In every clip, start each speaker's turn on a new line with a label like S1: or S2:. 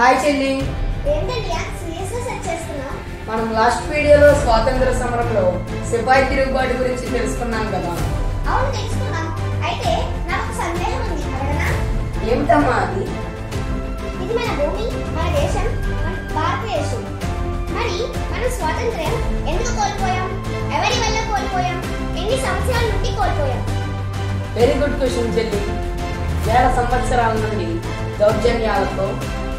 S1: Hi చెల్లి. మనం last వీడియోలో స్వాతంత్ర సమరంలో సిపాయి తిరుగుబాటు గురించి తెలుసుకున్నాం కదా.
S2: అవును తెలుసుకున్నాం. అయితే నాకు సందేహం ఉంది, అడగనా?
S1: ఏమిటమ్మా అది?
S2: ఇది మన భూమి, మన దేశం, మన భారతదేశం. మరి మనం స్వాతంత్ర్యం ఎందుకు కోల్పోయాం? ఎవరి వల్ల కోల్పోయాం? ఎన్ని సంవత్సరాల నుండి కోల్పోయాం?
S1: వెరీ గుడ్ క్వశ్చన్ చెల్లి. వేల సంవత్సరాల నుండి దౌర్జన్యాలతో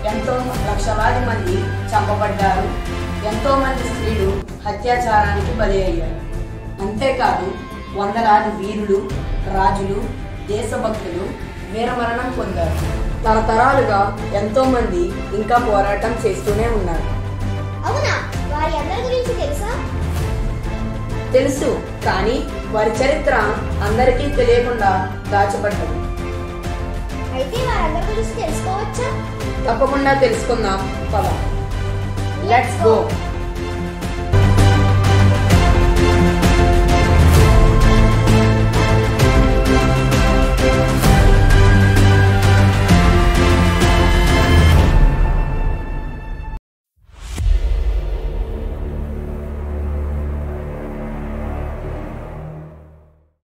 S1: ఎంతో లక్షలాది మంది చంపబడ్డారు. ఎంతో మంది స్త్రీలు అత్యాచారానికి బలి అయ్యారు. అంతేకాదు వందలాది వీరులు, రాజులు, దేశభక్తులు వీరమరణం పొందారు. తరతరాలుగా ఎంతో మంది ఇంకా పోరాటం చేస్తూనే ఉన్నారు.
S2: అవునా? వారి అందరి గురించి తెలుసా?
S1: తెలుసు, కానీ వారి చరిత్ర అందరికీ తెలియకుండా దాచబడ్డది.
S2: అయితే వారందరి గురించి తెలుసుకోవచ్చా?
S1: తప్పకుండా తెలుసుకుందాం. పద, లెట్స్ గో.